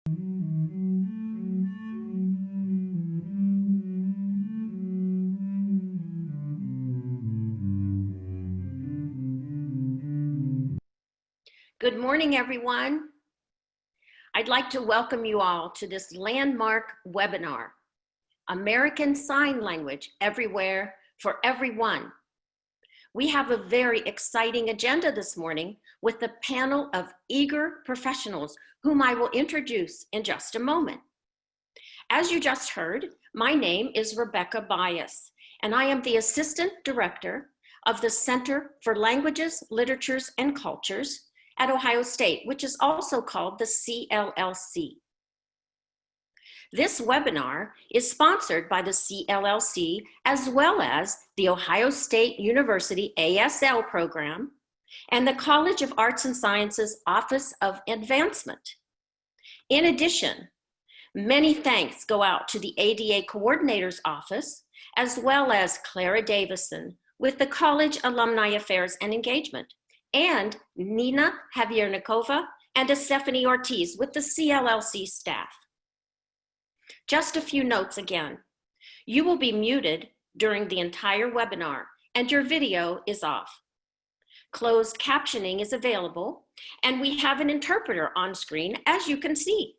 Good morning, everyone. I'd like to welcome you all to this landmark webinar, American Sign Language Everywhere for Everyone. We have a very exciting agenda this morning with a panel of eager professionals whom I will introduce in just a moment. As you just heard, my name is Rebecca Bias, and I am the Assistant Director of the Center for Languages, Literatures, and Cultures at Ohio State, which is also called the CLLC. This webinar is sponsored by the CLLC as well as the Ohio State University ASL program and the College of Arts and Sciences Office of Advancement. In addition, many thanks go out to the ADA Coordinator's Office as well as Clara Davison with the College Alumni Affairs and Engagement, and Nina Javiernikova and Stephanie Ortiz with the CLLC staff. Just a few notes again. You will be muted during the entire webinar and your video is off. Closed captioning is available and we have an interpreter on screen, as you can see.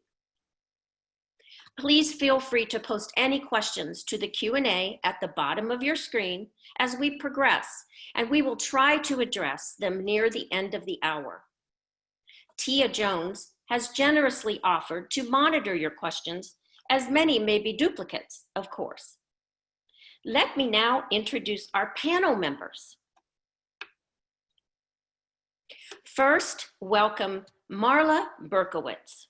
Please feel free to post any questions to the Q&A at the bottom of your screen as we progress, and we will try to address them near the end of the hour. Tia Jones has generously offered to monitor your questions, as many may be duplicates, of course. Let me now introduce our panel members. First, welcome Marla Berkowitz.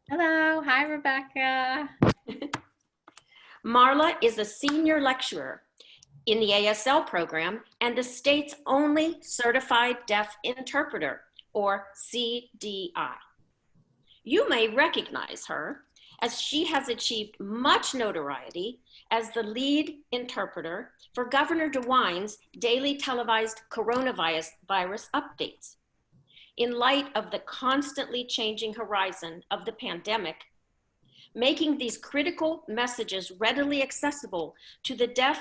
Hello, hi Rebecca. Marla is a senior lecturer in the ASL program and the state's only certified deaf interpreter, or CDI. You may recognize her as she has achieved much notoriety as the lead interpreter for Governor DeWine's daily televised coronavirus updates. In light of the constantly changing horizon of the pandemic, making these critical messages readily accessible to the deaf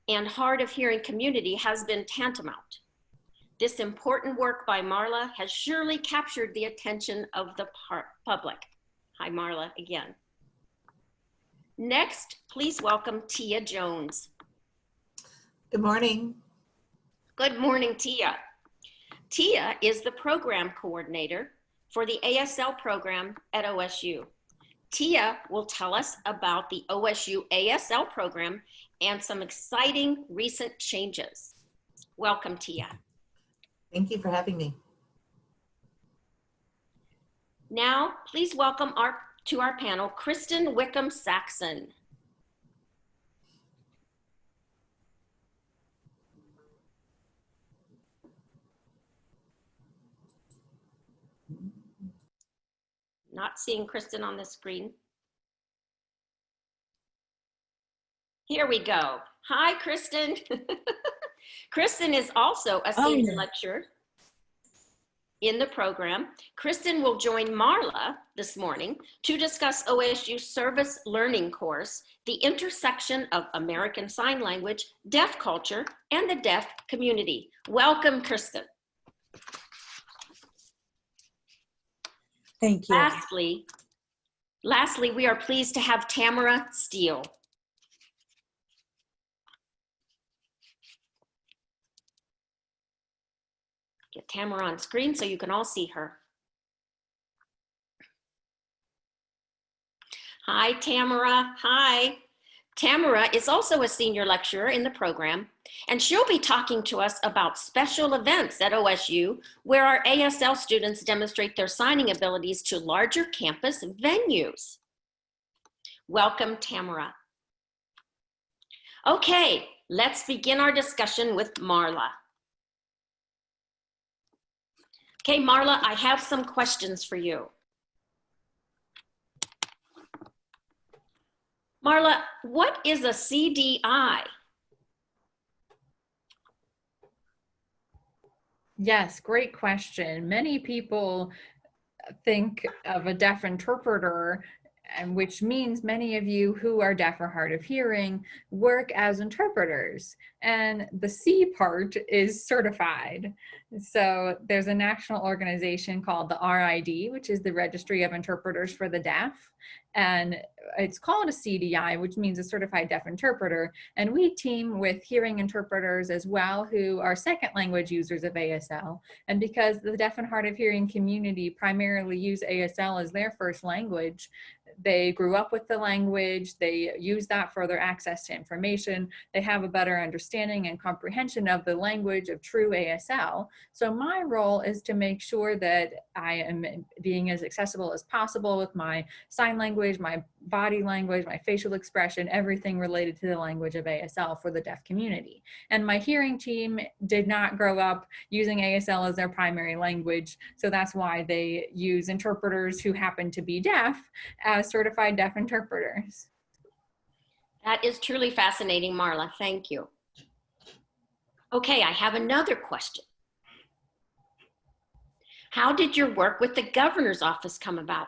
and hard of hearing community has been tantamount. This important work by Marla has surely captured the attention of the public. Hi, Marla, again. Next, please welcome Tia Jones. Good morning. Good morning, Tia. Tia is the program coordinator for the ASL program at OSU. Tia will tell us about the OSU ASL program and some exciting recent changes. Welcome, Tia. Thank you for having me. Now, please welcome to our panel, Kristen Wickham-Saxon. Not seeing Kristen on the screen. Here we go. Hi, Kristen. Kristen is also a senior lecturer in the program. Kristen will join Marla this morning to discuss OSU's service learning course, the intersection of American Sign Language, deaf culture, and the deaf community. Welcome, Kristen. Thank you. Lastly, we are pleased to have Tamara Steele. Get Tamara on screen so you can all see her. Hi, Tamara. Hi. Tamara is also a senior lecturer in the program, and she'll be talking to us about special events at OSU where our ASL students demonstrate their signing abilities to larger campus venues. Welcome, Tamara. Okay, let's begin our discussion with Marla. Okay, Marla, I have some questions for you. Marla, what is a CDI? Yes, great question. Many people think of a deaf interpreter, and which means many of you who are deaf or hard of hearing work as interpreters. And the C part is certified. So there's a national organization called the RID, which is the Registry of Interpreters for the Deaf. And it's called a CDI, which means a certified deaf interpreter. And we team with hearing interpreters as well who are second language users of ASL. And because the deaf and hard of hearing community primarily use ASL as their first language, they grew up with the language, they use that for their access to information, they have a better understanding and comprehension of the language of true ASL. So my role is to make sure that I am being as accessible as possible with my sign language, my body language, my facial expression, everything related to the language of ASL for the deaf community. And my hearing team did not grow up using ASL as their primary language, so that's why they use interpreters who happen to be deaf as certified deaf interpreters. That is truly fascinating, Marla. Thank you. Okay, I have another question. How did your work with the governor's office come about?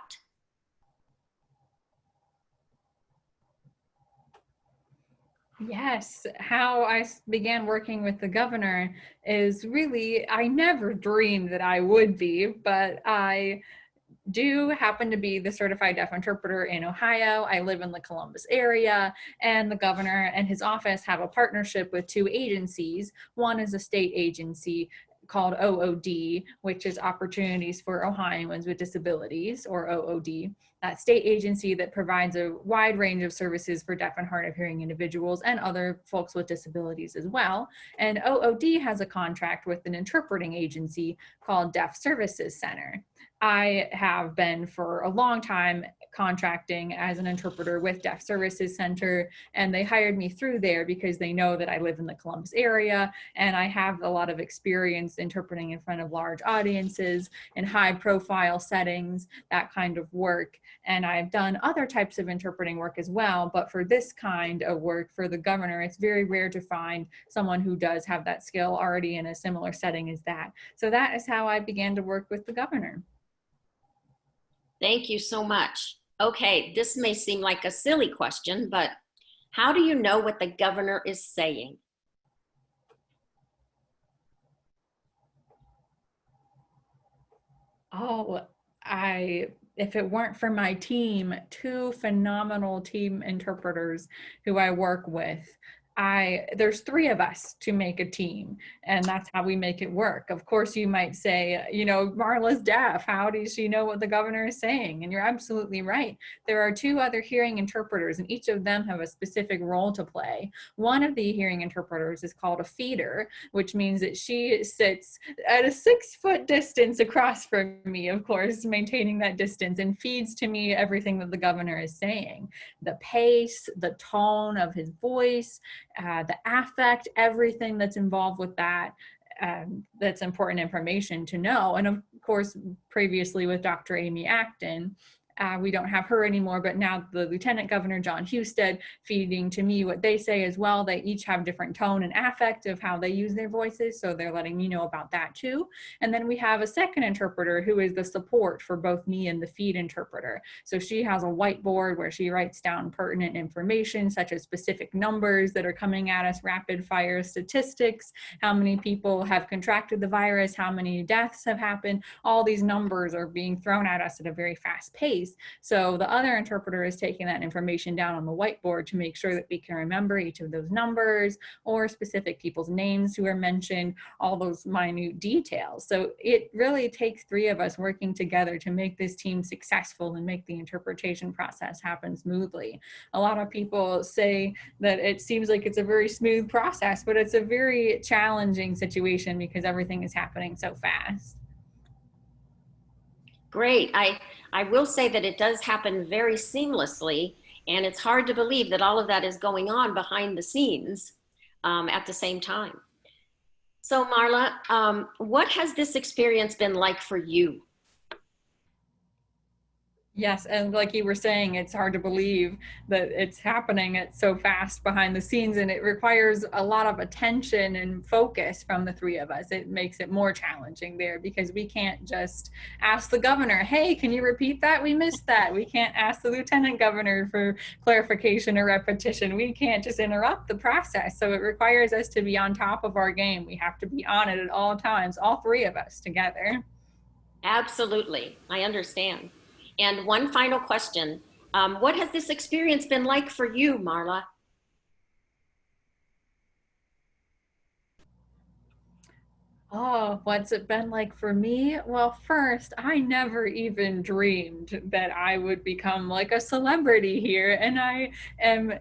Yes, how I began working with the governor is really, I never dreamed that I would be, but I do happen to be the certified deaf interpreter in Ohio. I live in the Columbus area, and the governor and his office have a partnership with two agencies. One is a state agency called OOD, which is Opportunities for Ohioans with Disabilities, or OOD, that state agency that provides a wide range of services for deaf and hard of hearing individuals and other folks with disabilities as well. And OOD has a contract with an interpreting agency called Deaf Services Center. I have been for a long time contracting as an interpreter with Deaf Services Center, and they hired me through there because they know that I live in the Columbus area and I have a lot of experience interpreting in front of large audiences in high profile settings, that kind of work. And I've done other types of interpreting work as well, but for this kind of work for the governor, it's very rare to find someone who does have that skill already in a similar setting as that. So that is how I began to work with the governor. Thank you so much. Okay, this may seem like a silly question, but how do you know what the governor is saying? Oh, if it weren't for my team, two phenomenal team interpreters who I work with, there's three of us to make a team, and that's how we make it work. Of course, you might say, Marla's deaf. How does she know what the governor is saying? And you're absolutely right. There are two other hearing interpreters, and each of them have a specific role to play. One of the hearing interpreters is called a feeder, which means that she sits at a 6-foot distance across from me, of course, maintaining that distance, and feeds to me everything that the governor is saying. The pace, the tone of his voice, the affect, everything that's involved with that. That's important information to know. And of course, previously with Dr. Amy Acton, we don't have her anymore, but now the Lieutenant Governor, John Husted, feeding to me what they say as well. They each have different tone and affect of how they use their voices, so they're letting me know about that too. And then we have a second interpreter who is the support for both me and the feed interpreter. So she has a whiteboard where she writes down pertinent information, such as specific numbers that are coming at us, rapid fire statistics, how many people have contracted the virus, how many deaths have happened. All these numbers are being thrown at us at a very fast pace. So the other interpreter is taking that information down on the whiteboard to make sure that we can remember each of those numbers or specific people's names who are mentioned, all those minute details. So it really takes three of us working together to make this team successful and make the interpretation process happen smoothly. A lot of people say that it seems like it's a very smooth process, but it's a very challenging situation because everything is happening so fast. Great. I will say that it does happen very seamlessly, and it's hard to believe that all of that is going on behind the scenes at the same time. So Marla, what has this experience been like for you? Yes, and like you were saying, it's hard to believe that it's happening at so fast behind the scenes, and it requires a lot of attention and focus from the three of us. It makes it more challenging there because we can't just ask the governor, hey, can you repeat that? We missed that. We can't ask the lieutenant governor for clarification or repetition. We can't just interrupt the process. So it requires us to be on top of our game. We have to be on it at all times, all three of us together. Absolutely, I understand. And one final question. What has this experience been like for you, Marla? Oh, what's it been like for me? Well, first, I never even dreamed that I would become like a celebrity here. And I am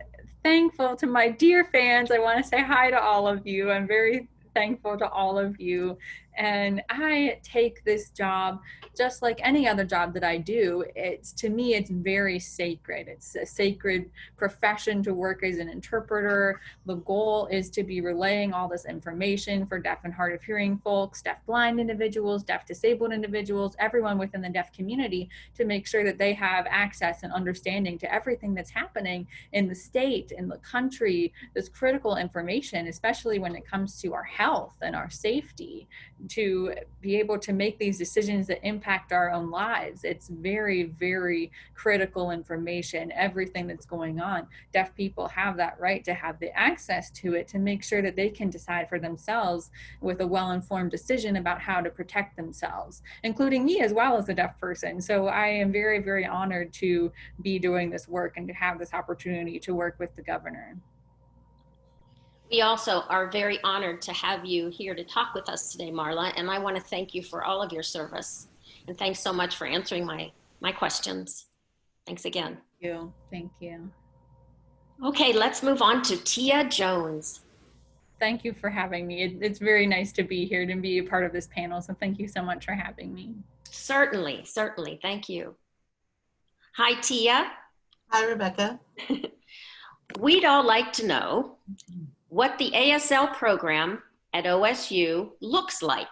thankful to my dear fans. I want to say hi to all of you. I'm very thankful to all of you. And I take this job just like any other job that I do. It's, to me, it's very sacred. It's a sacred profession to work as an interpreter. The goal is to be relaying all this information for deaf and hard of hearing folks, deaf blind individuals, deaf disabled individuals, everyone within the deaf community, to make sure that they have access and understanding to everything that's happening in the state, in the country, this critical information, especially when it comes to our health and our safety, to be able to make these decisions that impact our own lives. It's very, very critical information, everything that's going on. Deaf people have that right to have the access to it, to make sure that they can decide for themselves with a well-informed decision about how to protect themselves, including me as well as a deaf person. So I am very, very honored to be doing this work and to have this opportunity to work with the governor. We also are very honored to have you here to talk with us today, Marla, and I want to thank you for all of your service. And thanks so much for answering my questions. Thanks again. Thank you. Okay, let's move on to Tia Jones. Thank you for having me. It's very nice to be here, to be a part of this panel. So thank you so much for having me. Certainly, certainly. Thank you. Hi, Tia. Hi, Rebecca. We'd all like to know what the ASL program at OSU looks like.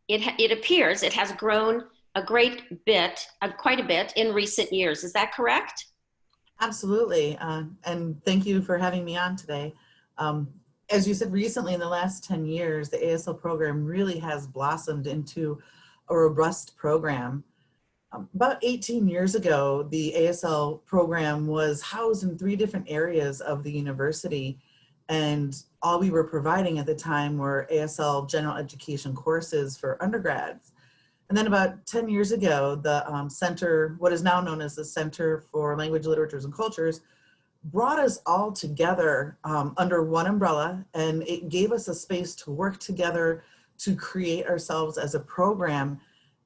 It appears it has grown quite a bit in recent years. Is that correct? Absolutely. And thank you for having me on today. As you said, recently in the last 10 years, the ASL program really has blossomed into a robust program. About 18 years ago, the ASL program was housed in 3 different areas of the university, and all we were providing at the time were ASL general education courses for undergrads. And then about 10 years ago, the center, what is now known as the Center for Language, Literatures, and Cultures, brought us all together under one umbrella, and it gave us a space to work together to create ourselves as a program.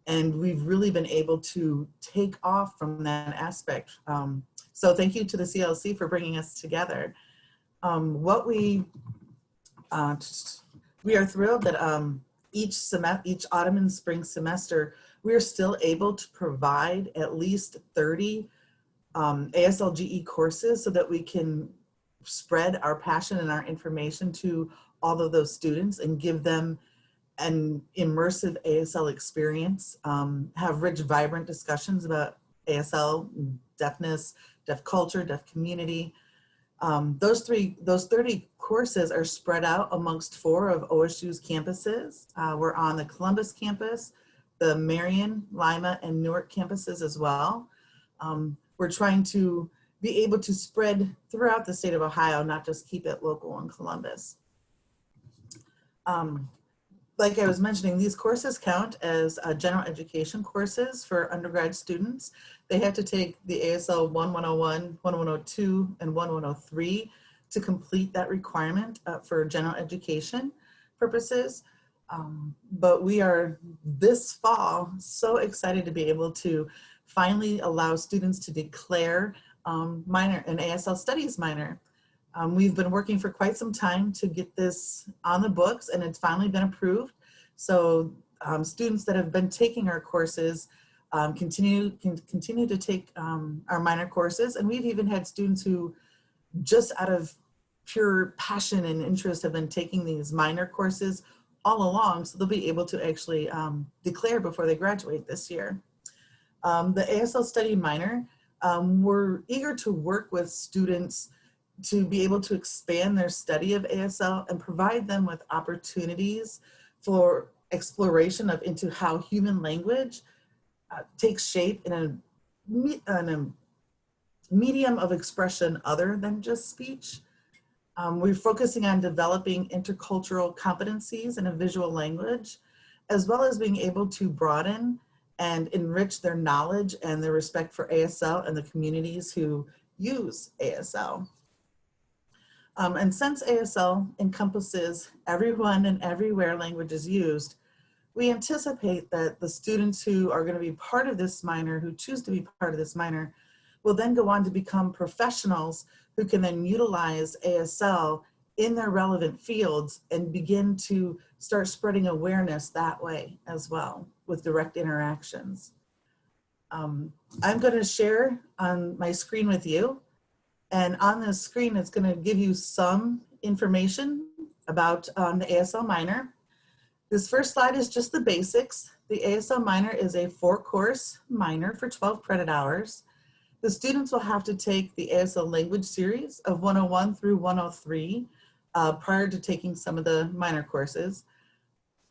And we've really been able to take off from that aspect. So thank you to the CLC for bringing us together. We are thrilled that each autumn and spring semester, we are still able to provide at least 30 ASLGE courses so that we can spread our passion and our information to all of those students and give them an immersive ASL experience, have rich, vibrant discussions about ASL, deafness, deaf culture, deaf community. Those 30 courses are spread out amongst 4 of OSU's campuses. We're on the Columbus campus, the Marion, Lima, and Newark campuses as well. We're trying to be able to spread throughout the state of Ohio, not just keep it local in Columbus. Like I was mentioning, these courses count as general education courses for undergrad students. They have to take the ASL 1101, 1102, and 1103 to complete that requirement for general education purposes. But we are this fall so excited to be able to finally allow students to declare an ASL studies minor. We've been working for quite some time to get this on the books, and it's finally been approved. So students that have been taking our courses can continue to take our minor courses. And we've even had students who just out of pure passion and interest have been taking these minor courses all along. So they'll be able to actually declare before they graduate this year. The ASL study minor, we're eager to work with students to be able to expand their study of ASL and provide them with opportunities for exploration of into how human language takes shape in a medium of expression other than just speech. We're focusing on developing intercultural competencies in a visual language, as well as being able to broaden and enrich their knowledge and their respect for ASL and the communities who use ASL. And since ASL encompasses everyone and everywhere language is used, we anticipate that the students who are going to be part of this minor, who choose to be part of this minor, will then go on to become professionals who can then utilize ASL in their relevant fields and begin to start spreading awareness that way as well with direct interactions. I'm going to share on my screen with you, and on this screen it's going to give you some information about the ASL minor. This first slide is just the basics. The ASL minor is a 4-course minor for 12 credit hours. The students will have to take the ASL language series of 101 through 103 prior to taking some of the minor courses.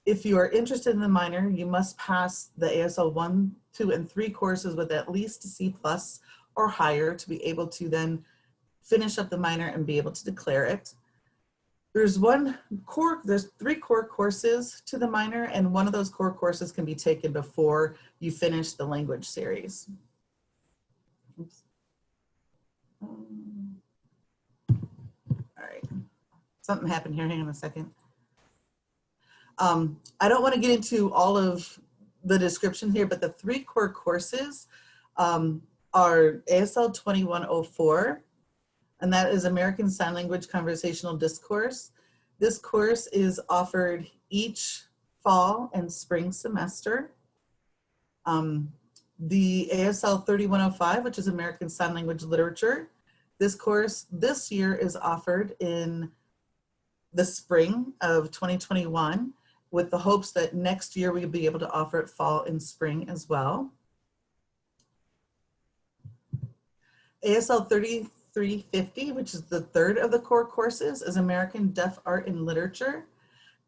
If you are interested in the minor, you must pass the ASL 1, 2, and 3 courses with at least a C+ or higher to be able to then finish up the minor and be able to declare it. There's 3 core courses to the minor, and one of those core courses can be taken before you finish the language series. Oops. All right, something happened here, hang on a second. I don't want to get into all of the description here, but the 3 core courses are ASL 2104, and that is American Sign Language Conversational Discourse. This course is offered each fall and spring semester. The ASL 3105, which is American Sign Language Literature. This course this year is offered in the spring of 2021 with the hopes that next year we'll be able to offer it fall and spring as well. ASL 3350, which is the 3rd of the core courses, is American Deaf Art and Literature.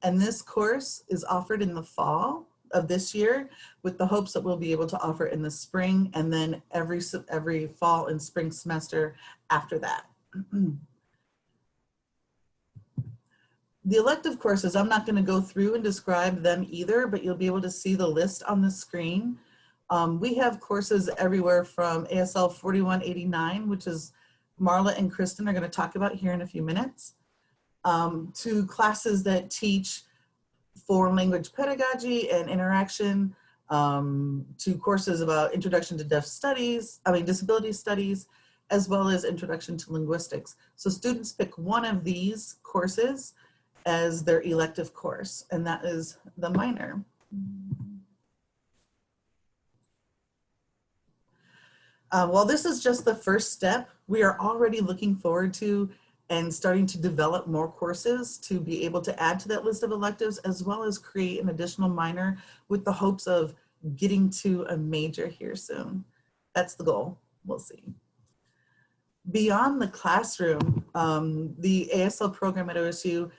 And this course is offered in the fall of this year with the hopes that we'll be able to offer it in the spring and then every fall and spring semester after that. The elective courses, I'm not going to go through and describe them either, but you'll be able to see the list on the screen. We have courses everywhere from ASL 4189, which is Marla and Kristen are going to talk about here in a few minutes, to classes that teach foreign language pedagogy and interaction, to courses about introduction to disability studies, as well as introduction to linguistics. So students pick one of these courses as their elective course, and that is the minor. While this is just the first step, we are already looking forward to and starting to develop more courses to be able to add to that list of electives, as well as create an additional minor with the hopes of getting to a major here soon. That's the goal, we'll see. Beyond the classroom, the ASL program at OSU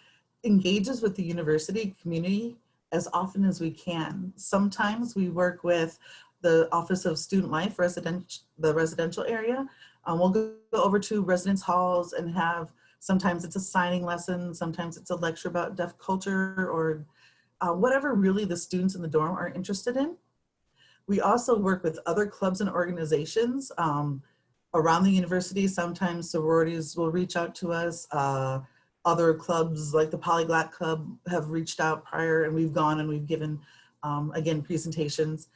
engages with the university community as often as we can. Sometimes we work with the Office of Student Life, the residential area. We'll go over to residence halls and have, sometimes it's a signing lesson, sometimes it's a lecture about deaf culture, or whatever really the students in the dorm are interested in. We also work with other clubs and organizations around the university. Sometimes sororities will reach out to us. Other clubs like the Polyglot Club have reached out prior, and we've gone and we've given, again, presentations.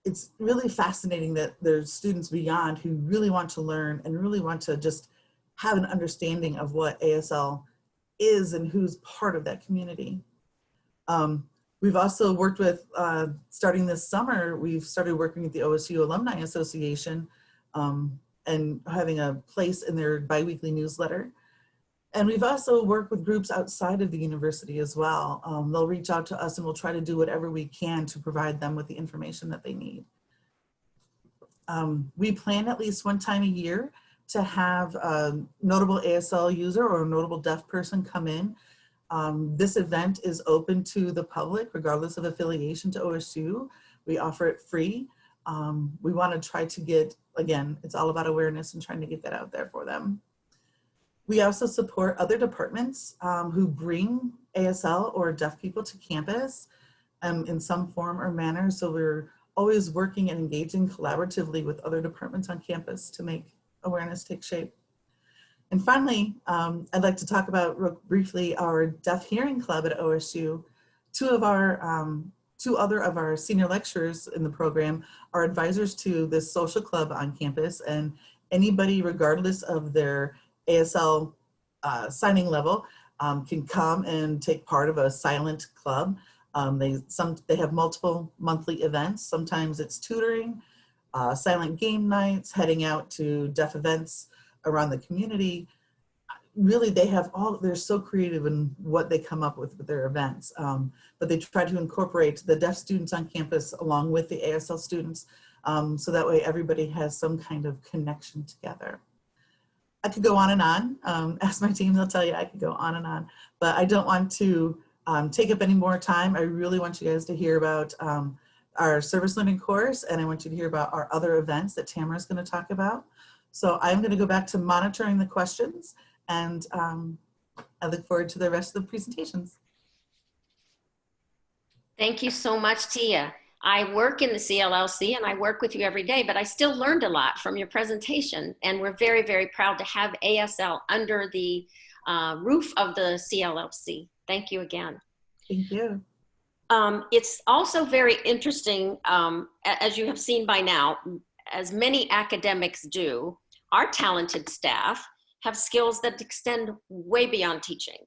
It's really fascinating that there's students beyond who really want to learn and really want to just have an understanding of what ASL is and who's part of that community. We've also worked with, starting this summer, we've started working with the OSU Alumni Association and having a place in their biweekly newsletter. And we've also worked with groups outside of the university as well. They'll reach out to us and we'll try to do whatever we can to provide them with the information that they need. We plan at least one time a year to have a notable ASL user or a notable deaf person come in. This event is open to the public regardless of affiliation to OSU. We offer it free. We want to try to get, again, it's all about awareness and trying to get that out there for them. We also support other departments who bring ASL or deaf people to campus in some form or manner. So we're always working and engaging collaboratively with other departments on campus to make awareness take shape. And finally, I'd like to talk about real briefly our Deaf Hearing Club at OSU. Two other of our senior lecturers in the program are advisors to this social club on campus, and anybody, regardless of their ASL signing level, can come and take part of a silent club. They have multiple monthly events. Sometimes it's tutoring, silent game nights, heading out to deaf events around the community. Really, they're so creative in what they come up with their events. But they try to incorporate the deaf students on campus along with the ASL students. So that way everybody has some kind of connection together. I could go on and on. Ask my team, they'll tell you I could go on and on. But I don't want to take up any more time. I really want you guys to hear about our service learning course, and I want you to hear about our other events that Tamara's going to talk about. So I'm going to go back to monitoring the questions, and I look forward to the rest of the presentations. Thank you so much, Tia. I work in the CLLC and I work with you every day, but I still learned a lot from your presentation, and we're very, very proud to have ASL under the roof of the CLLC. Thank you again. Thank you. It's also very interesting, as you have seen by now, as many academics do, our talented staff have skills that extend way beyond teaching.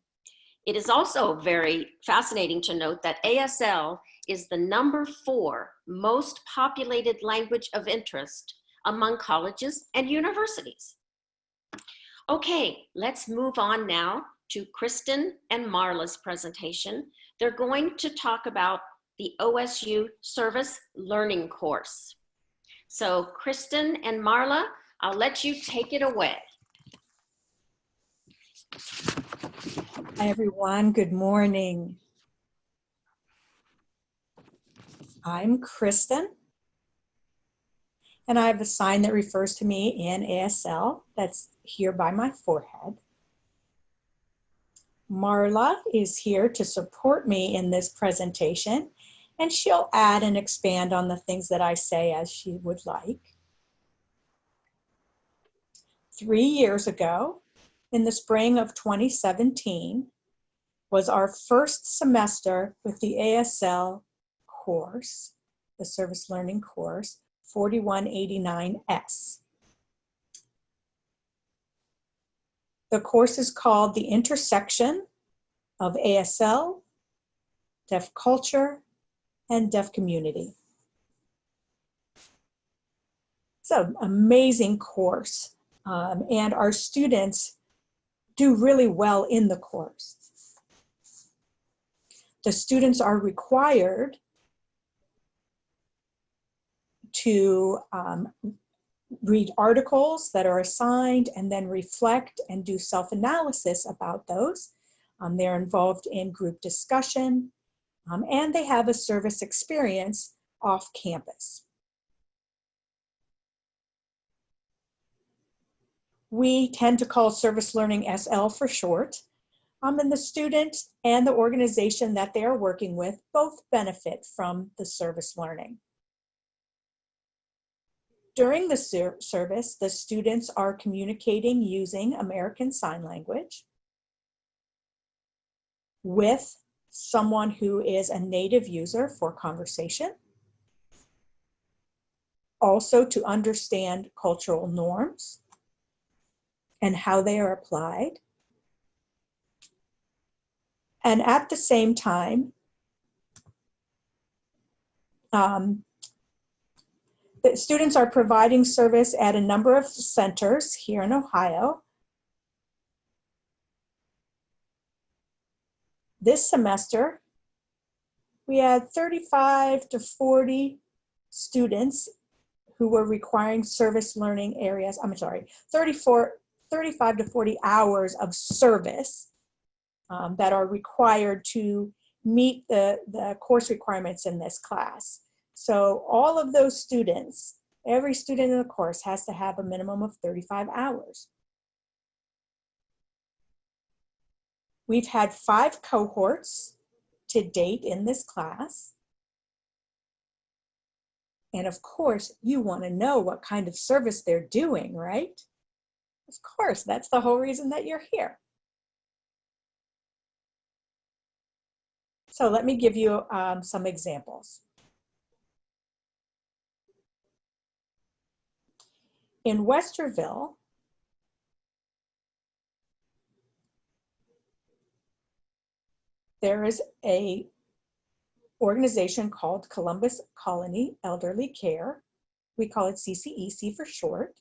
It is also very fascinating to note that ASL is the #4 most populated language of interest among colleges and universities. Okay, let's move on now to Kristen and Marla's presentation. They're going to talk about the OSU Service Learning course. So Kristen and Marla, I'll let you take it away. Hi, everyone. Good morning. I'm Kristen, and I have a sign that refers to me in ASL that's here by my forehead. Marla is here to support me in this presentation, and she'll add and expand on the things that I say as she would like. 3 years ago, in the spring of 2017, was our first semester with the ASL course, the Service Learning course, 4189S. The course is called The Intersection of ASL, Deaf Culture, and Deaf Community. It's an amazing course, and our students do really well in the course. The students are required to read articles that are assigned and then reflect and do self-analysis about those. They're involved in group discussion, and they have a service experience off campus. We tend to call Service Learning SL for short, and the student and the organization that they are working with both benefit from the service learning. During the service, the students are communicating using American Sign Language with someone who is a native user for conversation, also to understand cultural norms and how they are applied. And at the same time, the students are providing service at a number of centers here in Ohio. This semester, we had 35 to 40 students who were requiring service learning areas, 35 to 40 hours of service that are required to meet the course requirements in this class. So all of those students, every student in the course has to have a minimum of 35 hours. We've had 5 cohorts to date in this class. And of course, you want to know what kind of service they're doing, right? Of course, that's the whole reason that you're here. So let me give you some examples. In Westerville, there is a organization called Columbus Colony Elderly Care. We call it CCEC for short.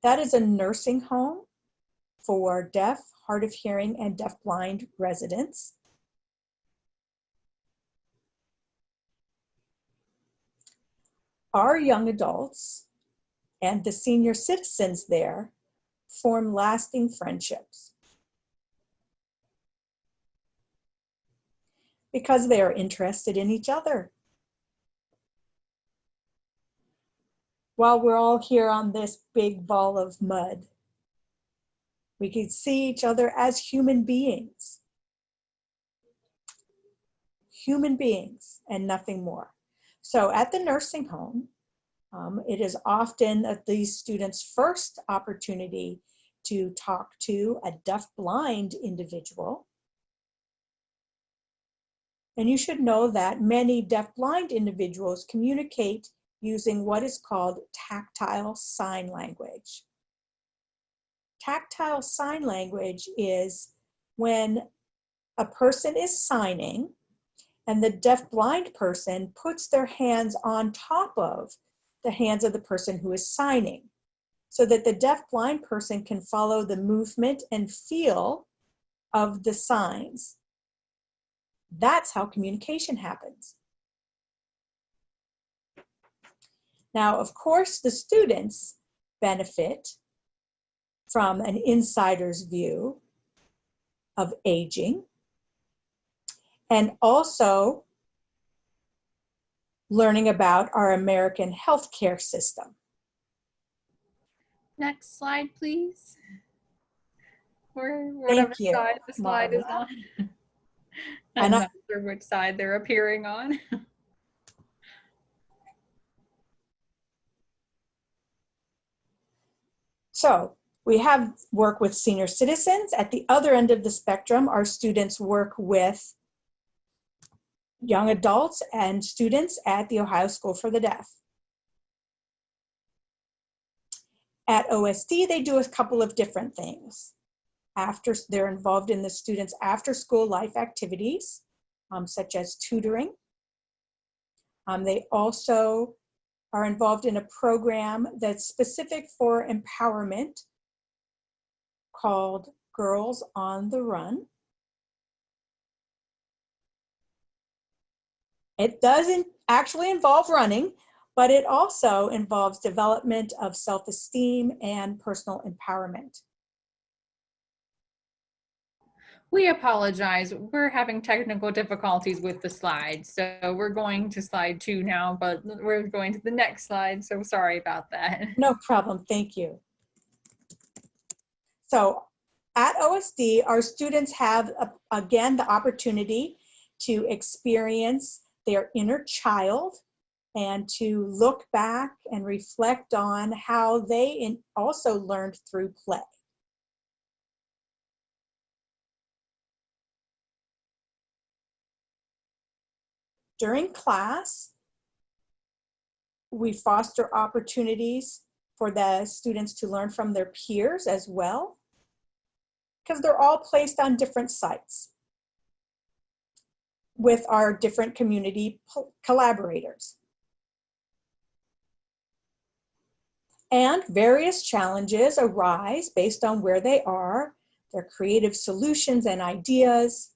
That is a nursing home for deaf, hard of hearing, and deafblind residents. Our young adults and the senior citizens there form lasting friendships because they are interested in each other. While we're all here on this big ball of mud, we can see each other as human beings and nothing more. So at the nursing home, it is often these students' first opportunity to talk to a deaf-blind individual. And you should know that many deaf-blind individuals communicate using what is called tactile sign language. Tactile sign language is when a person is signing and the deaf-blind person puts their hands on top of the hands of the person who is signing, so that the deaf-blind person can follow the movement and feel of the signs. That's how communication happens. Now, of course, the students benefit from an insider's view of aging and also learning about our American healthcare system. Next slide, please. Or whatever Thank you, side the slide is Marla. on. I'm not sure which side they're appearing on. So we have work with senior citizens. At the other end of the spectrum, our students work with young adults and students at the Ohio School for the Deaf. At OSD, they do a couple of different things. They're involved in the students' after-school life activities, such as tutoring. They also are involved in a program that's specific for empowerment called Girls on the Run. It doesn't actually involve running, but it also involves development of self-esteem and personal empowerment. We apologize. We're having technical difficulties with the slides. So we're going to slide 2 now, but we're going to the next slide. So sorry about that. No problem, thank you. So at OSD, our students have, again, the opportunity to experience their inner child and to look back and reflect on how they also learned through play. During class, we foster opportunities for the students to learn from their peers as well, because they're all placed on different sites with our different community collaborators. And various challenges arise based on where they are, their creative solutions and ideas.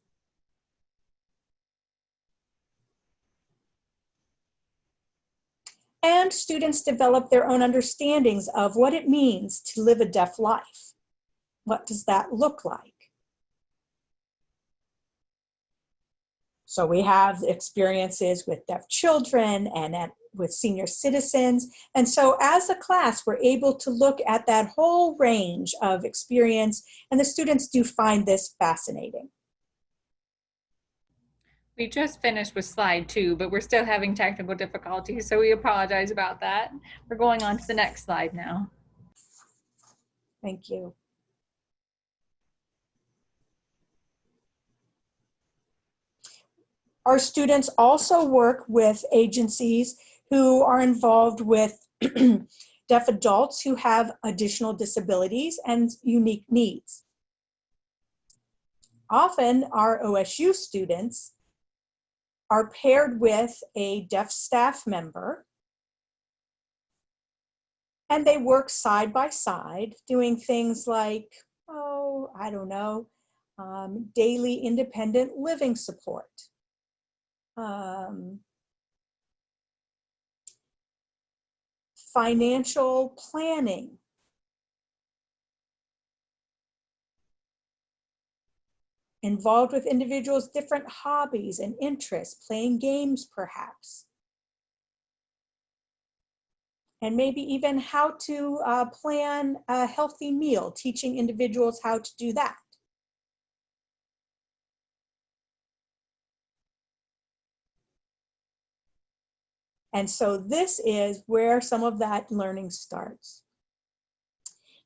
And students develop their own understandings of what it means to live a deaf life. What does that look like? So we have experiences with deaf children and with senior citizens. And so as a class, we're able to look at that whole range of experience, and the students do find this fascinating. We just finished with slide 2, but we're still having technical difficulties, so we apologize about that. We're going on to the next slide now. Thank you. Our students also work with agencies who are involved with deaf adults who have additional disabilities and unique needs. Often our OSU students are paired with a deaf staff member, and they work side by side doing things like, oh, I don't know, daily independent living support. Financial planning. Involved with individuals' different hobbies and interests, playing games perhaps. And maybe even how to plan a healthy meal, teaching individuals how to do that. And so this is where some of that learning starts.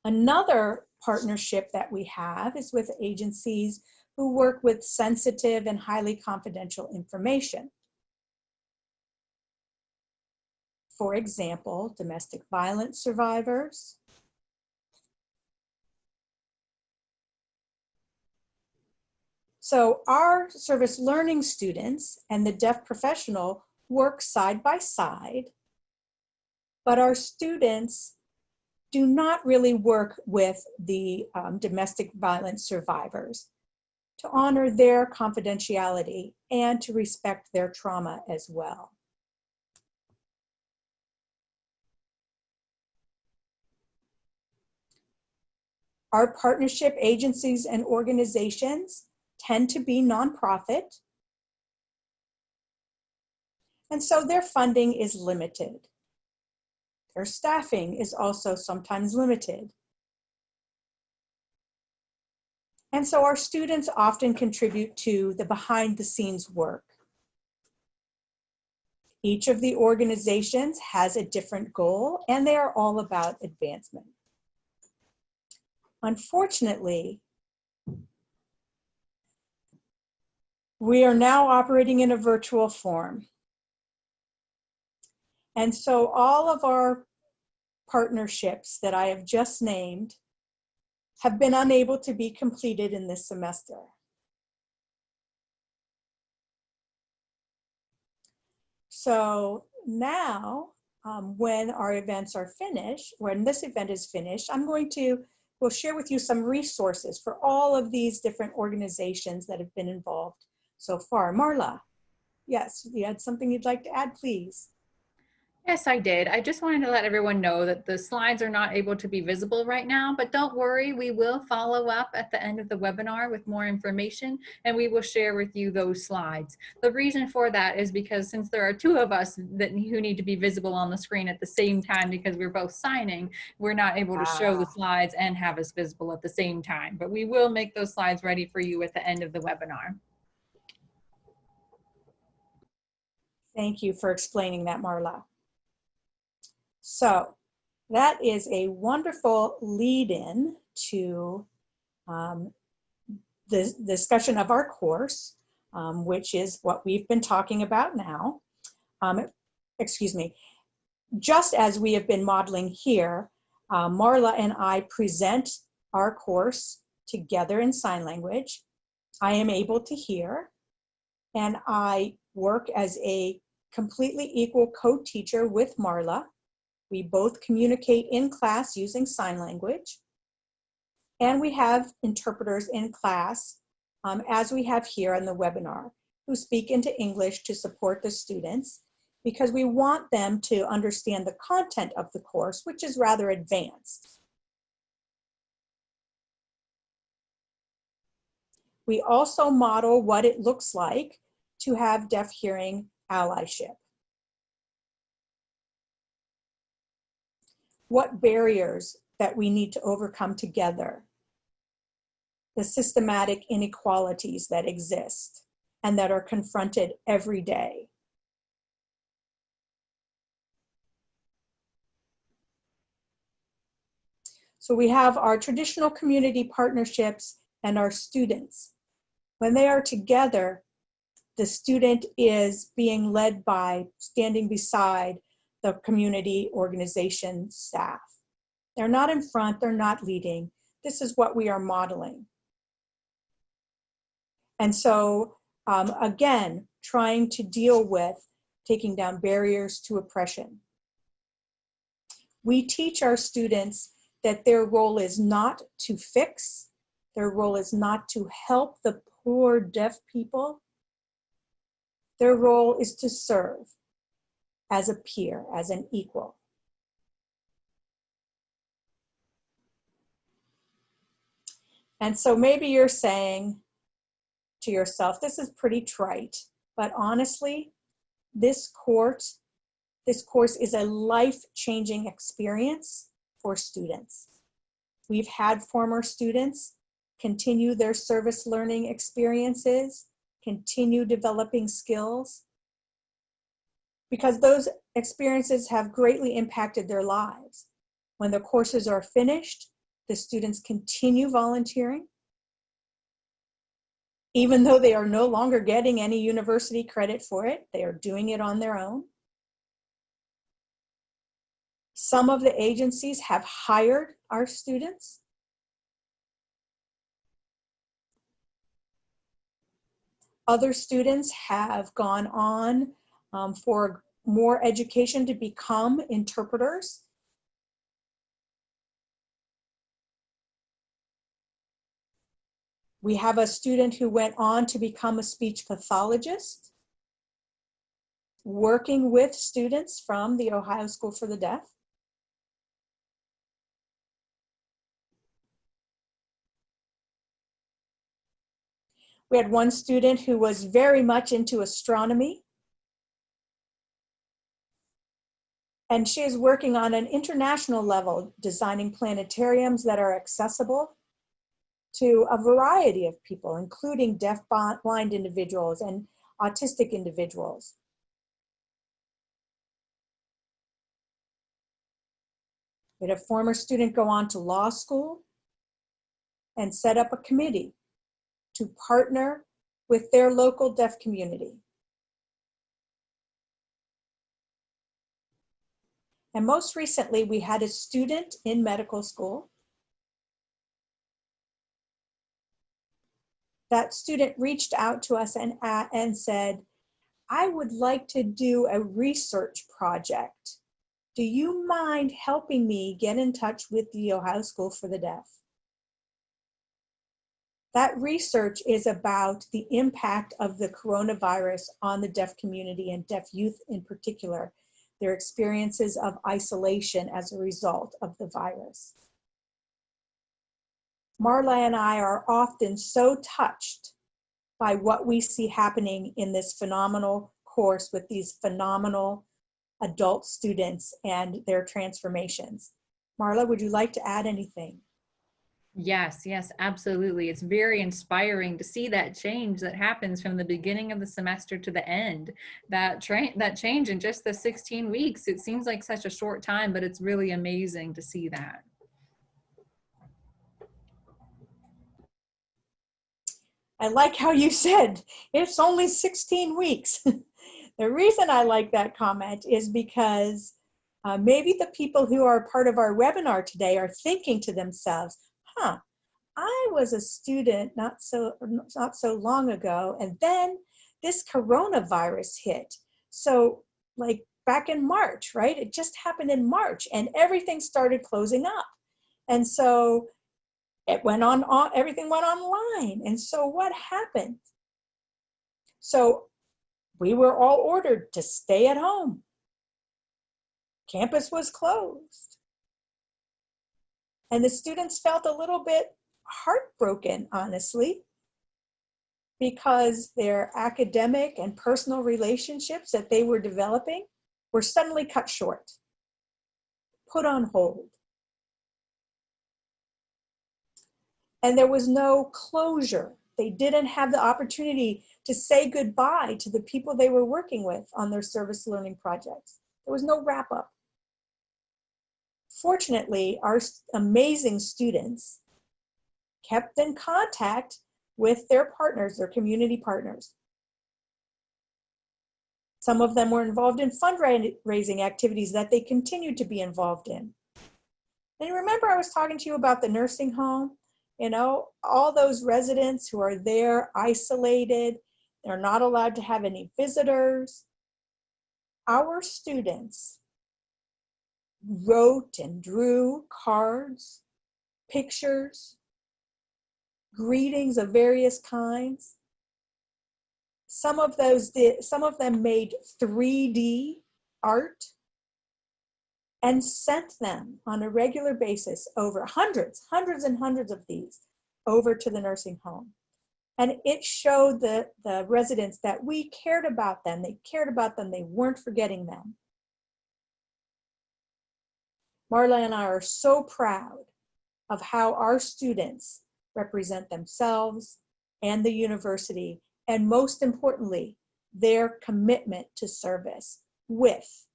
Another partnership that we have is with agencies who work with sensitive and highly confidential information. For example, domestic violence survivors, so our service learning students and the deaf professional work side by side, but our students do not really work with the domestic violence survivors to honor their confidentiality and to respect their trauma as well. Our partnership agencies and organizations tend to be nonprofit, and so their funding is limited. Their staffing is also sometimes limited. And so our students often contribute to the behind the scenes work. Each of the organizations has a different goal, and they are all about advancement. Unfortunately, we are now operating in a virtual form. And so all of our partnerships that I have just named have been unable to be completed in this semester. So now, when our events are finished, when this event is finished, we'll share with you some resources for all of these different organizations that have been involved so far. Marla, yes, you had something you'd like to add, please. Yes, I did. I just wanted to let everyone know that the slides are not able to be visible right now, but don't worry, we will follow up at the end of the webinar with more information, and we will share with you those slides. The reason for that is because since there are 2 of us who need to be visible on the screen at the same time because we're both signing, we're not able to show the slides and have us visible at the same time. But we will make those slides ready for you at the end of the webinar. Thank you for explaining that, Marla. So that is a wonderful lead-in to the discussion of our course, which is what we've been talking about now. Excuse me. Just as we have been modeling here, Marla and I present our course together in sign language. I am able to hear, and I work as a completely equal co-teacher with Marla. We both communicate in class using sign language, and we have interpreters in class, as we have here on the webinar, who speak into English to support the students. because we want them to understand the content of the course, which is rather advanced. We also model what it looks like to have deaf hearing allyship. What barriers that we need to overcome together, the systematic inequalities that exist and that are confronted every day. So we have our traditional community partnerships and our students. When they are together, the student is being led by standing beside the community organization staff. They're not in front, they're not leading. This is what we are modeling. And so, again, trying to deal with taking down barriers to oppression. We teach our students that their role is not to fix, their role is not to help the poor deaf people. Their role is to serve as a peer, as an equal. And so maybe you're saying to yourself, this is pretty trite, but honestly, this course is a life-changing experience for students. We've had former students continue their service learning experiences, continue developing skills, because those experiences have greatly impacted their lives. When the courses are finished, the students continue volunteering, even though they are no longer getting any university credit for it, they are doing it on their own. Some of the agencies have hired our students. Other students have gone on for more education to become interpreters. We have a student who went on to become a speech pathologist, working with students from the Ohio School for the Deaf. We had one student who was very much into astronomy, and she is working on an international level, designing planetariums that are accessible to a variety of people, including deaf, blind individuals and autistic individuals. We had a former student go on to law school and set up a committee to partner with their local deaf community. And most recently, we had a student in medical school. That student reached out to us and said, I would like to do a research project. Do you mind helping me get in touch with the Ohio School for the Deaf? That research is about the impact of the coronavirus on the deaf community and deaf youth in particular, their experiences of isolation as a result of the virus. Marla and I are often so touched by what we see happening in this phenomenal course with these phenomenal adult students and their transformations. Marla, would you like to add anything? Yes, yes, absolutely. It's very inspiring to see that change that happens from the beginning of the semester to the end. That change in just the 16 weeks. It seems like such a short time, but it's really amazing to see that. I like how you said, it's only 16 weeks. The reason I like that comment is because maybe the people who are part of our webinar today are thinking to themselves, I was a student not so long ago, and then this coronavirus hit. So like back in March, right? It just happened in March and everything started closing up. And so it went on, everything went online. And so what happened? So We were all ordered to stay at home. Campus was closed. And the students felt a little bit heartbroken, honestly, because their academic and personal relationships that they were developing were suddenly cut short, put on hold. And there was no closure. They didn't have the opportunity to say goodbye to the people they were working with on their service learning projects. There was no wrap up. Fortunately, our amazing students kept in contact with their partners, their community partners. Some of them were involved in fundraising activities that they continued to be involved in. And remember, I was talking to you about the nursing home, you know, all those residents who are there isolated, they're not allowed to have any visitors. Our students wrote and drew cards, pictures, greetings of various kinds. Some of them made 3D art and sent them on a regular basis over hundreds and hundreds of these over to the nursing home. And it showed the residents that we cared about them. They cared about them. They weren't forgetting them. Marla and I are so proud of how our students represent themselves and the university, and most importantly, their commitment to service with,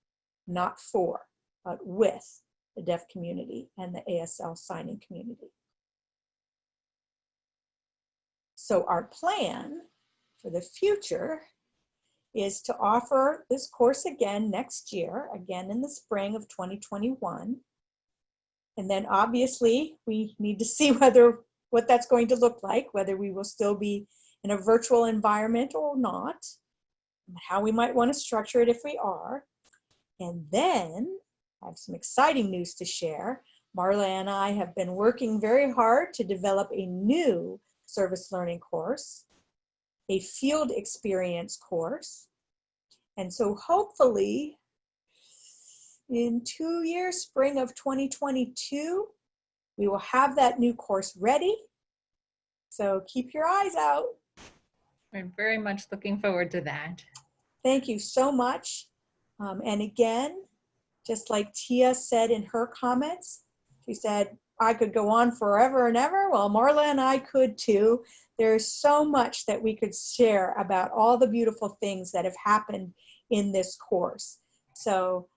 not for, but with the deaf community and the ASL signing community. So our plan for the future is to offer this course again next year, again in the spring of 2021. And then obviously we need to see what that's going to look like, whether we will still be in a virtual environment or not, how we might want to structure it if we are. And then I have some exciting news to share. Marla and I have been working very hard to develop a new service learning course, a field experience course. And so hopefully in 2 years, spring of 2022, we will have that new course ready. So keep your eyes out. We're very much looking forward to that. Thank you so much. And again, just like Tia said in her comments, she said, I could go on forever and ever. Well, Marla and I could too. There's so much that we could share about all the beautiful things that have happened in this course. So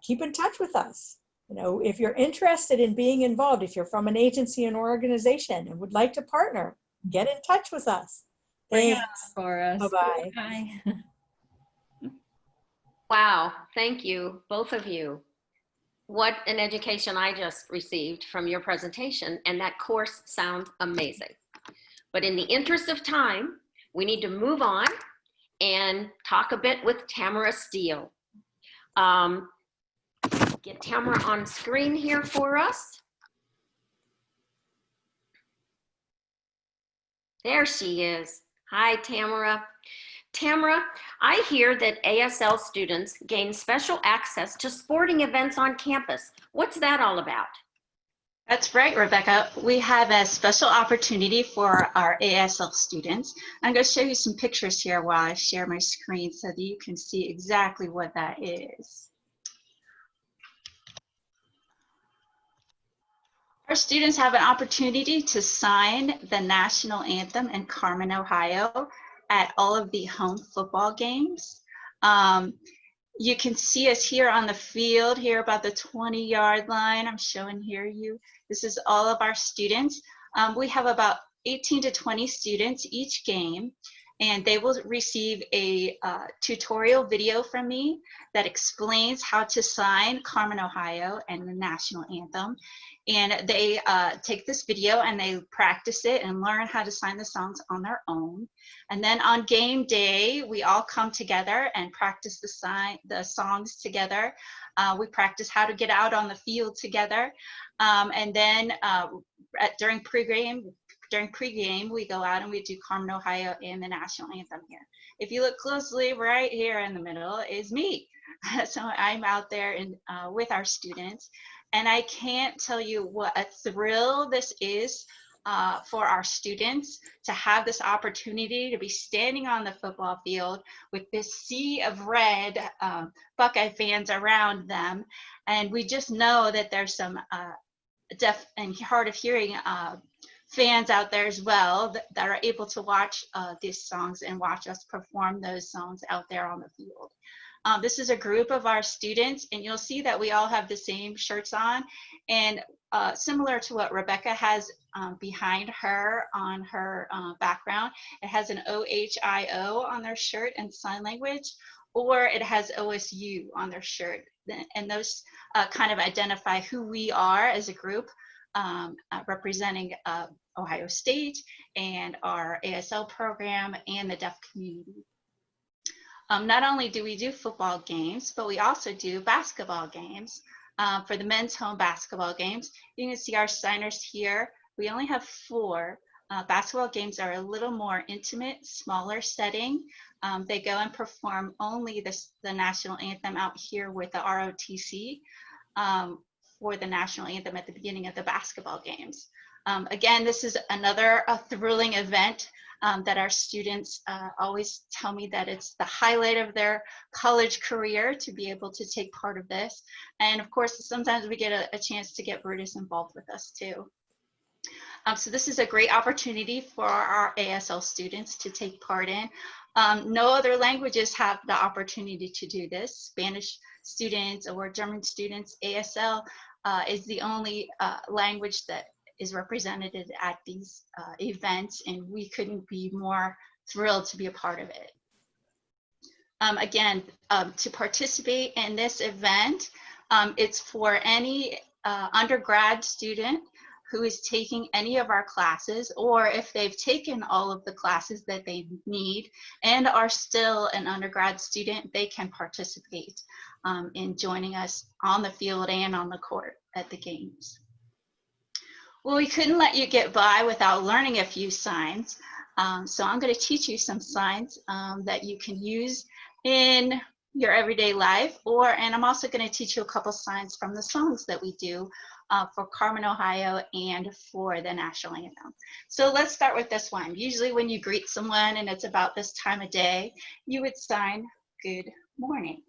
keep in touch with us. You know, if you're interested in being involved, if you're from an agency and organization and would like to partner, get in touch with us. Bring it Thanks. on for us. Bye-bye. Bye. Wow, thank you, both of you. What an education I just received from your presentation, and that course sounds amazing. But in the interest of time, we need to move on and talk a bit with Tamara Steele. Get Tamara on screen here for us. There she is. Hi, Tamara. Tamara, I hear that ASL students gain special access to sporting events on campus. What's that all about? That's right, Rebecca. We have a special opportunity for our ASL students. I'm going to show you some pictures here while I share my screen so that you can see exactly what that is. Our students have an opportunity to sign the national anthem in Carmen, Ohio at all of the home football games. You can see us here on the field, here about the 20-yard line. I'm showing here you. This is all of our students. We have about 18 to 20 students each game, and they will receive a tutorial video from me that explains how to sign Carmen, Ohio and the national anthem. And they take this video and they practice it and learn how to sign the songs on their own. And then on game day, we all come together and practice the songs together. We practice how to get out on the field together. And then during pregame, during pregame, we go out and we do Carmen, Ohio and the national anthem here. If you look closely, right here in the middle is me. So I'm out there with our students, and I can't tell you what a thrill this is for our students to have this opportunity to be standing on the football field with this sea of red Buckeye fans around them. And we just know that there's some deaf and hard of hearing fans out there as well that are able to watch these songs and watch us perform those songs out there on the field. This is a group of our students, and you'll see that we all have the same shirts on. And similar to what Rebecca has behind her on her background, it has an OHIO on their shirt and sign language, or it has OSU on their shirt. And those kind of identify who we are as a group, representing Ohio State and our ASL program and the deaf community. Not only do we do football games, but we also do basketball games. For the men's home basketball games, you can see our signers here. We only have 4. Basketball games are a little more intimate, smaller setting. They go and perform only the national anthem out here with the ROTC for the national anthem at the beginning of the basketball games. Again, this is another thrilling event that our students always tell me that it's the highlight of their college career to be able to take part of this. And of course, sometimes we get a chance to get Brutus involved with us too. So this is a great opportunity for our ASL students to take part in. No other languages have the opportunity to do this. Spanish students or German students, ASL is the only language that is represented at these events, and we couldn't be more thrilled to be a part of it. Again, to participate in this event, it's for any undergrad student who is taking any of our classes, or if they've taken all of the classes that they need and are still an undergrad student, they can participate in joining us on the field and on the court at the games. Well, we couldn't let you get by without learning a few signs. So I'm going to teach you some signs that you can use in your everyday life, and I'm also going to teach you a couple signs from the songs that we do for Carmen, Ohio, and for the national anthem. So let's start with this one. Usually when you greet someone and it's about this time of day, you would sign good morning.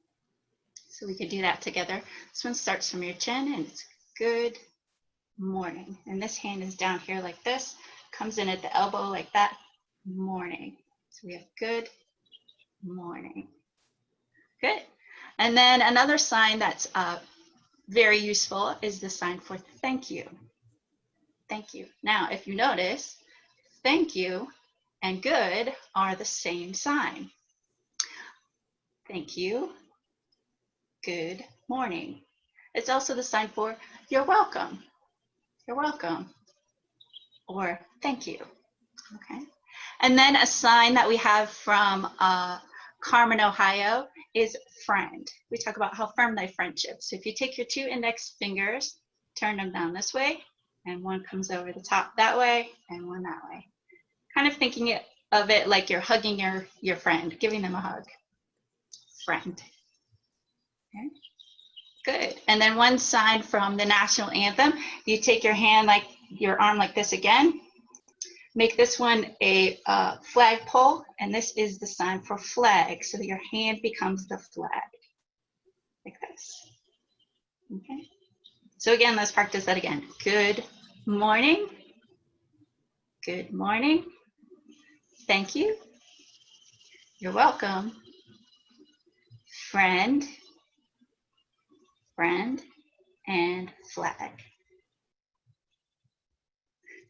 So we could do that together. This one starts from your chin and it's good morning. And this hand is down here like this, comes in at the elbow like that, morning. So we have good morning. Good. And then another sign that's very useful is the sign for thank you. Thank you. Now, if you notice, thank you and good are the same sign. Thank you. Good morning. It's also the sign for you're welcome. You're welcome. Or thank you. Okay. And then a sign that we have from Carmen, Ohio is friend. We talk about how firm thy friendship. So if you take your 2 index fingers, turn them down this way, and one comes over the top that way, and one that way. Kind of thinking of it like you're hugging your friend, giving them a hug. Friend. Okay. Good. And then one sign from the national anthem, you take your hand like your arm like this again. Make this one a flagpole, and this is the sign for flag. So your hand becomes the flag, like this. Okay. So again, let's practice that again. Good morning. Good morning. Thank you. You're welcome. Friend, friend, and flag.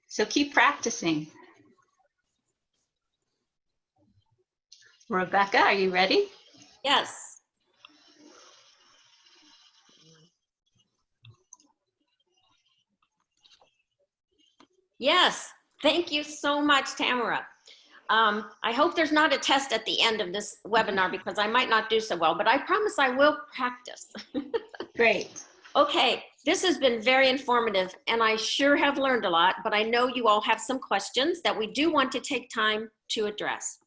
So keep practicing. Rebecca, are you ready? Yes. Yes. Thank you so much, Tamara. I hope there's not a test at the end of this webinar because I might not do so well, but I promise I will practice. Great. Okay, this has been very informative and I sure have learned a lot, but I know you all have some questions that we do want to take time to address.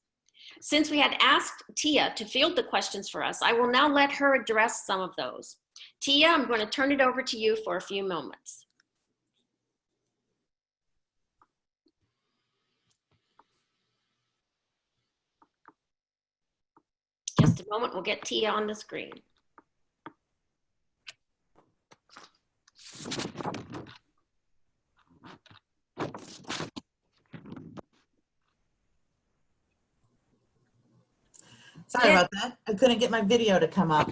Since we had asked Tia to field the questions for us, I will now let her address some of those. Tia, I'm going to turn it over to you for a few moments. Just a moment, we'll get Tia on the screen. Sorry about that. I couldn't get my video to come up.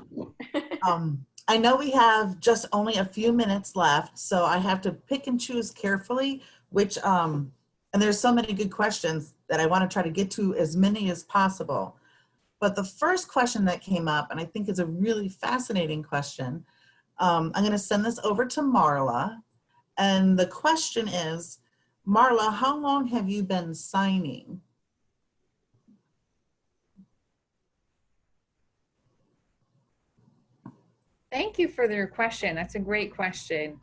I know we have just only a few minutes left, so I have to pick and choose carefully which, and there's so many good questions that I want to try to get to as many as possible. But the first question that came up, and I think is a really fascinating question, I'm going to send this over to Marla. And the question is, Marla, how long have you been signing? Thank you for your question. That's a great question.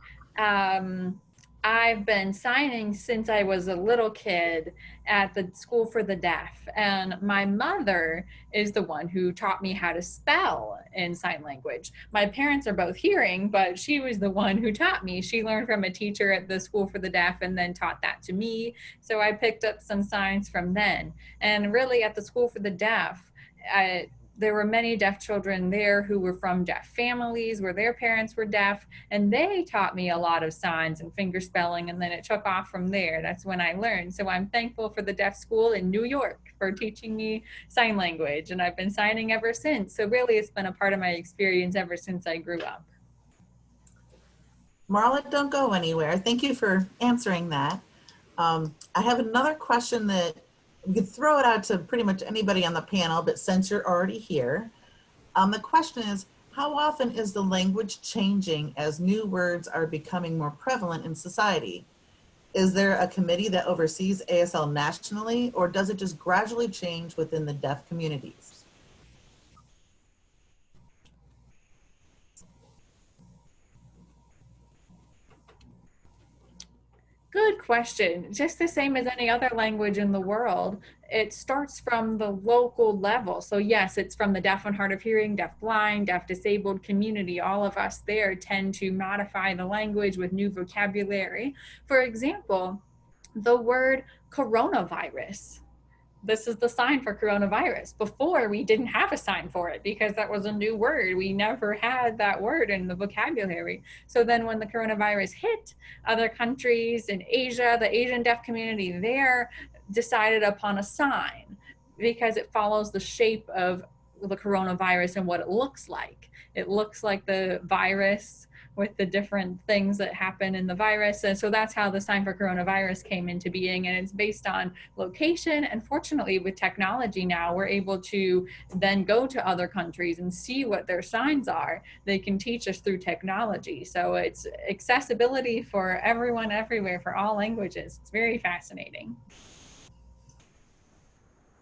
I've been signing since I was a little kid at the School for the Deaf. And my mother is the one who taught me how to spell in sign language. My parents are both hearing, but she was the one who taught me. She learned from a teacher at the School for the Deaf and then taught that to me. So I picked up some signs from then. And really at the School for the Deaf, there were many deaf children there who were from deaf families where their parents were deaf, and they taught me a lot of signs and finger spelling, and then it took off from there. That's when I learned. So I'm thankful for the deaf school in New York for teaching me sign language, and I've been signing ever since. So really it's been a part of my experience ever since I grew up. Marla, don't go anywhere. Thank you for answering that. I have another question that we could throw it out to pretty much anybody on the panel, but since you're already here, the question is, how often is the language changing as new words are becoming more prevalent in society? Is there a committee that oversees ASL nationally, or does it just gradually change within the deaf communities? Good question. Just the same as any other language in the world, it starts from the local level. So yes, it's from the deaf and hard of hearing, deaf blind, deaf disabled community. All of us there tend to modify the language with new vocabulary. For example, the word coronavirus. This is the sign for coronavirus. Before, we didn't have a sign for it because that was a new word. We never had that word in the vocabulary. So then when the coronavirus hit, other countries in Asia, the Asian deaf community there decided upon a sign because it follows the shape of the coronavirus and what it looks like. It looks like the virus with the different things that happen in the virus. And so that's how the sign for coronavirus came into being. And it's based on location. And fortunately, with technology now, we're able to then go to other countries and see what their signs are. They can teach us through technology. So it's accessibility for everyone, everywhere, for all languages. It's very fascinating.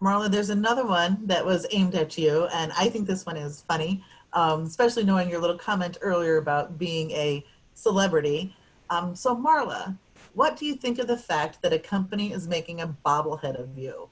Marla, there's another one that was aimed at you, and I think this one is funny, especially knowing your little comment earlier about being a celebrity. So Marla, what do you think of the fact that a company is making a bobblehead of you?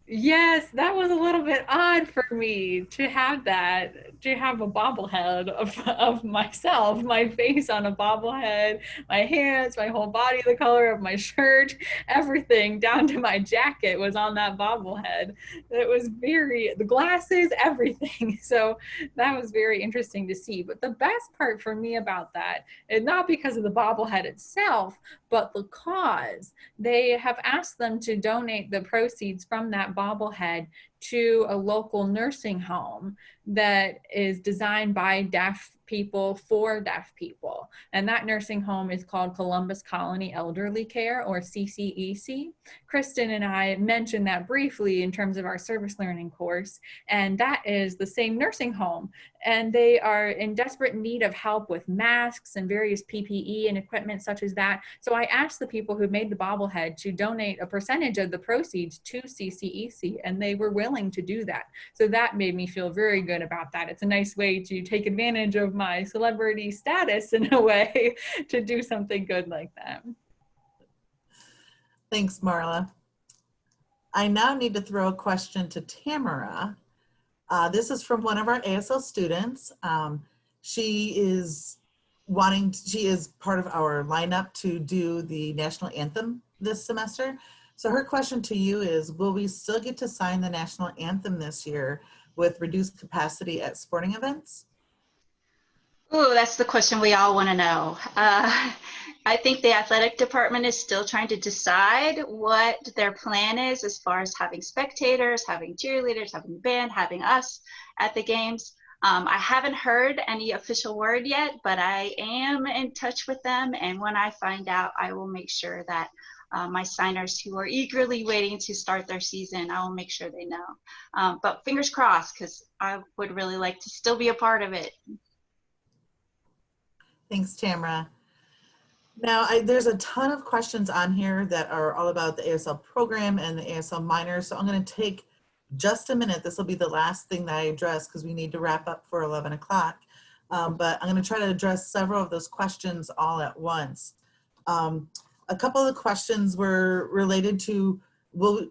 Yes, that was a little bit odd for me to have that, to have a bobblehead of myself, my face on a bobblehead, my hands, my whole body, the color of my shirt, everything down to my jacket was on that bobblehead. It was the glasses, everything. So that was very interesting to see. But the best part for me about that is not because of the bobblehead itself, but the cause. They have asked them to donate the proceeds from that bobblehead to a local nursing home that is designed by deaf people for deaf people. And that nursing home is called Columbus Colony Elderly Care, or CCEC. Kristen and I mentioned that briefly in terms of our service learning course, and that is the same nursing home. And they are in desperate need of help with masks and various PPE and equipment such as that. So I asked the people who made the bobblehead to donate a percentage of the proceeds to CCEC, and they were willing willing to do that. So that made me feel very good about that. It's a nice way to take advantage of my celebrity status in a way to do something good like that. Thanks, Marla. I now need to throw a question to Tamara. This is from one of our ASL students. She is part of our lineup to do the national anthem this semester. So her question to you is, will we still get to sign the national anthem this year with reduced capacity at sporting events? Ooh, that's the question we all want to know. I think the athletic department is still trying to decide what their plan is as far as having spectators, having cheerleaders, having band, having us at the games. I haven't heard any official word yet, but I am in touch with them. And when I find out, I will make sure that my signers who are eagerly waiting to start their season, I will make sure they know. But fingers crossed, because I would really like to still be a part of it. Thanks, Tamara. Now, there's a ton of questions on here that are all about the ASL program and the ASL minors. So I'm going to take just a minute. This will be the last thing that I address because we need to wrap up for 11 o'clock. But I'm going to try to address several of those questions all at once. A couple of the questions were related to,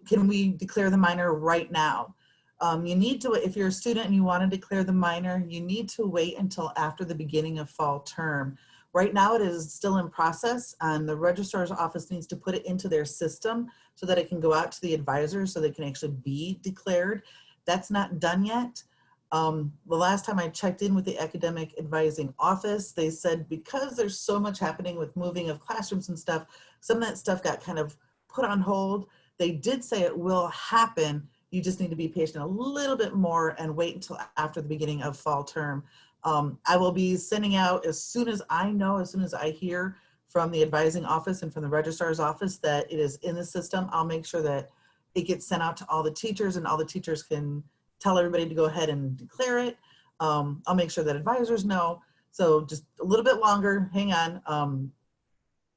can we declare the minor right now? You need to, if you're a student and you want to declare the minor, you need to wait until after the beginning of fall term. Right now it is still in process, and the registrar's office needs to put it into their system so that it can go out to the advisors so they can actually be declared. That's not done yet. The last time I checked in with the academic advising office, they said because there's so much happening with moving of classrooms and stuff, some of that stuff got kind of put on hold. They did say it will happen. You just need to be patient a little bit more and wait until after the beginning of fall term. I will be sending out as soon as I know, as soon as I hear from the advising office and from the registrar's office that it is in the system, I'll make sure that it gets sent out to all the teachers and all the teachers can tell everybody to go ahead and declare it. I'll make sure that advisors know. So just a little bit longer, hang on.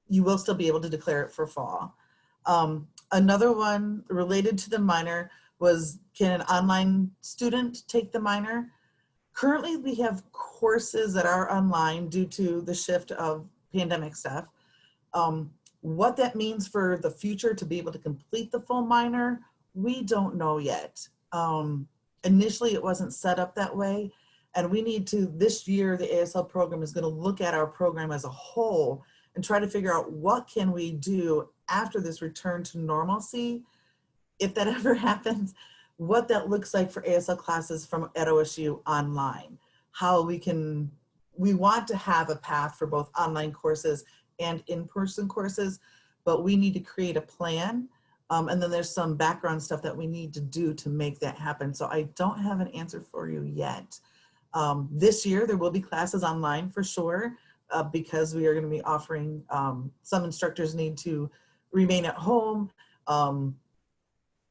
You will still be able to declare it for fall. Another one related to the minor was, can an online student take the minor? Currently, we have courses that are online due to the shift of pandemic stuff. What that means for the future to be able to complete the full minor, we don't know yet. Initially, it wasn't set up that way. And we need to, this year, the ASL program is going to look at our program as a whole and try to figure out what can we do after this return to normalcy, if that ever happens, what that looks like for ASL classes from at OSU online. How we want to have a path for both online courses and in-person courses, but we need to create a plan. And then there's some background stuff that we need to do to make that happen. So I don't have an answer for you yet. This year, there will be classes online for sure, because we are going to be offering, some instructors need to remain at home.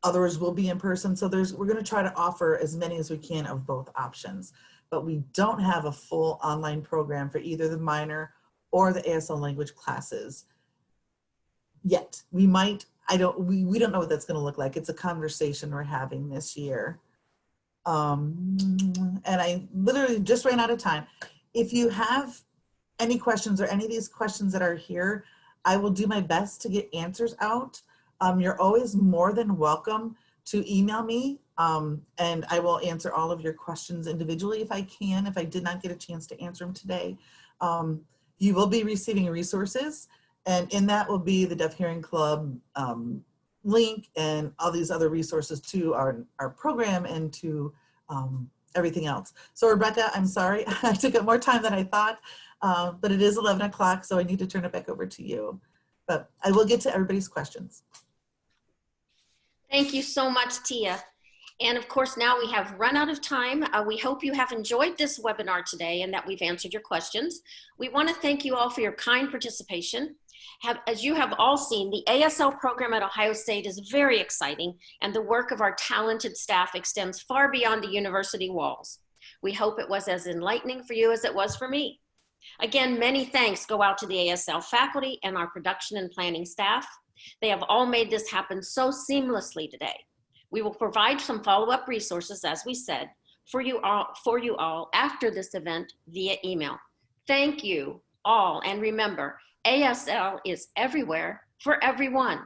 Others will be in person. So we're going to try to offer as many as we can of both options, but we don't have a full online program for either the minor or the ASL language classes yet. We might, we don't know what that's going to look like. It's a conversation we're having this year. And I literally just ran out of time. If you have any questions or any of these questions that are here, I will do my best to get answers out. You're always more than welcome to email me, and I will answer all of your questions individually if I can, if I did not get a chance to answer them today. You will be receiving resources, and in that will be the Deaf Hearing Club link and all these other resources to our program and to everything else. So Rebecca, I'm sorry, I took up more time than I thought, but it is 11 o'clock, so I need to turn it back over to you. But I will get to everybody's questions. Thank you so much, Tia. And of course, now we have run out of time. We hope you have enjoyed this webinar today and that we've answered your questions. We want to thank you all for your kind participation. As you have all seen, the ASL program at Ohio State is very exciting, and the work of our talented staff extends far beyond the university walls. We hope it was as enlightening for you as it was for me. Again, many thanks go out to the ASL faculty and our production and planning staff. They have all made this happen so seamlessly today. We will provide some follow-up resources, as we said, for you all after this event via email. Thank you all, and remember, ASL is everywhere for everyone.